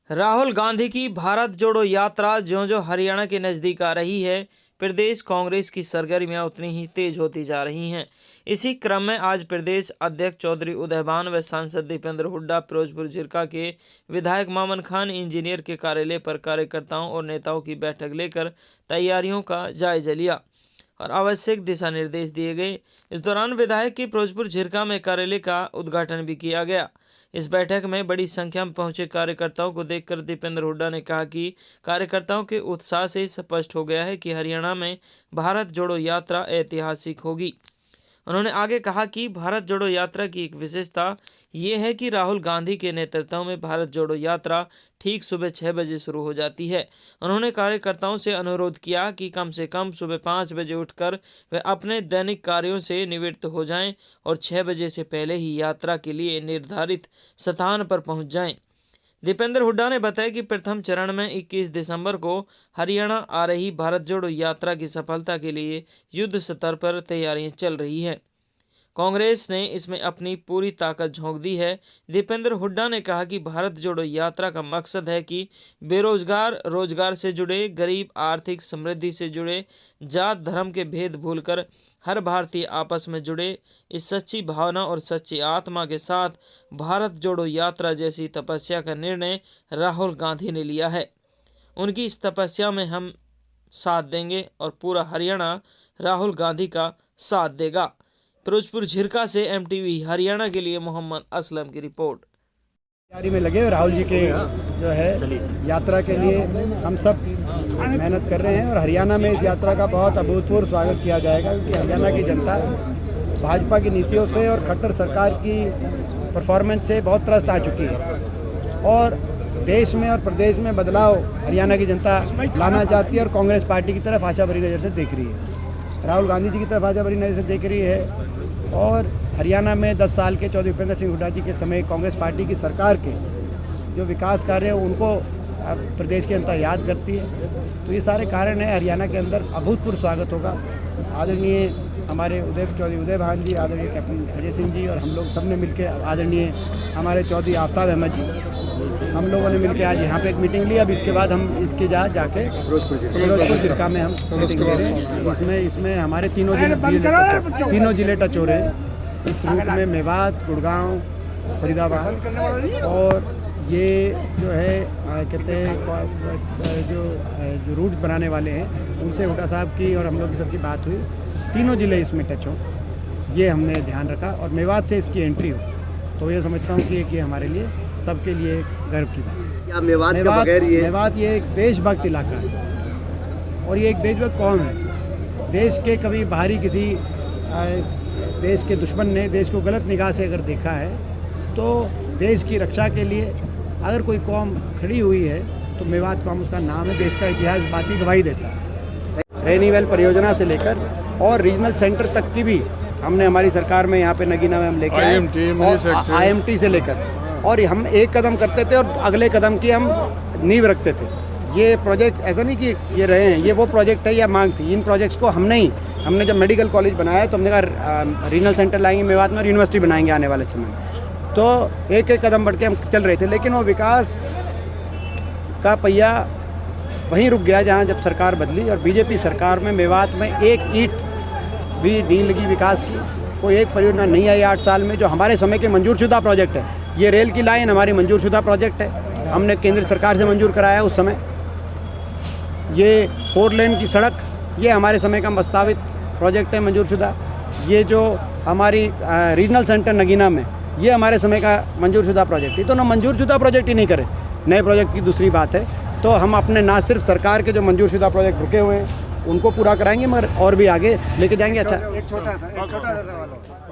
राहुल गांधी की भारत जोड़ो यात्रा ज्यों-ज्यों हरियाणा के नजदीक आ रही है, प्रदेश कांग्रेस की सरगर्मियां उतनी ही तेज होती जा रही हैं। इसी क्रम में आज प्रदेश अध्यक्ष चौधरी उदयभान व सांसद दीपेंद्र हुड्डा फिरोजपुर झिरका के विधायक मामन खान इंजीनियर के कार्यालय पर कार्यकर्ताओं और नेताओं की बैठक लेकर तैयारियों का जायजा लिया और आवश्यक दिशा निर्देश दिए गए। इस दौरान विधायक की फिरोजपुर झिरका में कार्यालय का उद्घाटन भी किया गया। इस बैठक में बड़ी संख्या में पहुंचे कार्यकर्ताओं को देखकर दीपेंद्र हुड्डा ने कहा कि कार्यकर्ताओं के उत्साह से स्पष्ट हो गया है कि हरियाणा में भारत जोड़ो यात्रा ऐतिहासिक होगी। उन्होंने आगे कहा कि भारत जोड़ो यात्रा की एक विशेषता ये है कि राहुल गांधी के नेतृत्व में भारत जोड़ो यात्रा ठीक सुबह 6 बजे शुरू हो जाती है। उन्होंने कार्यकर्ताओं से अनुरोध किया कि कम से कम सुबह 5 बजे उठकर वे अपने दैनिक कार्यों से निवृत्त हो जाएं और 6 बजे से पहले ही यात्रा के लिए निर्धारित स्थान पर पहुंच जाएं। दीपेंद्र हुड्डा ने बताया कि प्रथम चरण में 21 दिसंबर को हरियाणा आ रही भारत जोड़ो यात्रा की सफलता के लिए युद्ध स्तर पर तैयारियां चल रही हैं। कांग्रेस ने इसमें अपनी पूरी ताकत झोंक दी है। दीपेंद्र हुड्डा ने कहा कि भारत जोड़ो यात्रा का मकसद है कि बेरोजगार रोजगार से जुड़े, गरीब आर्थिक समृद्धि से जुड़े, जात धर्म के भेद भूलकर हर भारतीय आपस में जुड़े। इस सच्ची भावना और सच्ची आत्मा के साथ भारत जोड़ो यात्रा जैसी तपस्या का निर्णय राहुल गांधी ने लिया है। उनकी इस तपस्या में हम साथ देंगे और पूरा हरियाणा राहुल गांधी का साथ देगा। फिरोजपुर झिरका से एमटीवी हरियाणा के लिए मोहम्मद असलम की रिपोर्ट। तैयारी में लगे राहुल जी के जो है यात्रा के लिए हम सब मेहनत कर रहे हैं और हरियाणा में इस यात्रा का बहुत अभूतपूर्व स्वागत किया जाएगा, क्योंकि हरियाणा की जनता भाजपा की नीतियों से और खट्टर सरकार की परफॉर्मेंस से बहुत त्रस्त आ चुकी है और देश में और प्रदेश में बदलाव हरियाणा की जनता लाना चाहती है और कांग्रेस पार्टी की तरफ आशा भरी नज़र से देख रही है, राहुल गांधी जी की तरफ आशा भरी नज़र से देख रही है। और हरियाणा में 10 साल के चौधरी भूपेंद्र सिंह हुड्डा जी के समय कांग्रेस पार्टी की सरकार के जो विकास कार्य है उनको प्रदेश की जनता याद करती है। तो ये सारे कारण हैं, हरियाणा के अंदर अभूतपूर्व स्वागत होगा। आदरणीय हमारे चौधरी उदयभान जी, आदरणीय कैप्टन अजय सिंह जी और हम लोग सब ने मिलकर, आदरणीय हमारे चौधरी आफ्ताब अहमद जी, हम लोगों ने मिलकर आज यहाँ पे एक मीटिंग ली। अब इसके बाद हम इसके जाके फिरोजपुर झिरका में हम मीटिंग करें। इसमें हमारे तीनों जिले टच हो रहे हैं। इस रूट में मेवात, गुड़गांव, फरीदाबाद और ये जो है कहते हैं जो रूट बनाने वाले हैं उनसे हुड्डा साहब की और हम लोग की सबकी बात हुई। तीनों जिले इसमें टच हों, ये हमने ध्यान रखा और मेवात से इसकी एंट्री हो, तो ये समझता हूँ कि हमारे लिए सबके लिए एक गर्व की बात है। मेवात ये एक देशभक्त इलाका है और ये एक देशभक्त कौन है। देश के कभी बाहरी किसी देश के दुश्मन ने देश को गलत निगाह से अगर देखा है तो देश की रक्षा के लिए अगर कोई कौम खड़ी हुई है तो मेवात कौम उसका नाम है। देश का इतिहास बाकी गवाही देता है। रेनीवेल परियोजना से लेकर और रीजनल सेंटर तक की भी हमने हमारी सरकार में यहाँ पे नगीना में हम लेकर IMT से लेकर, और हम एक कदम करते थे और अगले कदम की हम नींव रखते थे। ये प्रोजेक्ट ऐसा नहीं कि ये रहे हैं, ये वो प्रोजेक्ट है या मांग थी। इन प्रोजेक्ट्स को हमने जब मेडिकल कॉलेज बनाया तो हमने कहा रीजनल सेंटर लाएंगे मेवात में और यूनिवर्सिटी बनाएंगे आने वाले समय में। तो एक एक कदम बढ़ के हम चल रहे थे, लेकिन वो विकास का पहिया वहीं रुक गया जहाँ जब सरकार बदली। और बीजेपी सरकार में मेवात में एक ईंट भी नहीं लगी विकास की, कोई एक परियोजना नहीं आई 8 साल में। जो हमारे समय के मंजूरशुदा प्रोजेक्ट है, ये रेल की लाइन हमारी मंजूरशुदा प्रोजेक्ट है, हमने केंद्र सरकार से मंजूर कराया उस समय। ये 4 लेन की सड़क, ये हमारे समय का प्रस्तावित प्रोजेक्ट है मंजूरशुदा। ये जो हमारी रीजनल सेंटर नगीना में, ये हमारे समय का मंजूरशुदा प्रोजेक्ट है। तो ना मंजूरशुदा प्रोजेक्ट ही नहीं करें, नए प्रोजेक्ट की दूसरी बात है। तो हम अपने ना सिर्फ सरकार के जो मंजूरशुदा प्रोजेक्ट रुके हुए हैं उनको पूरा कराएंगे, मगर और भी आगे लेके जाएंगे। अच्छा, एक छोटा सा सवाल।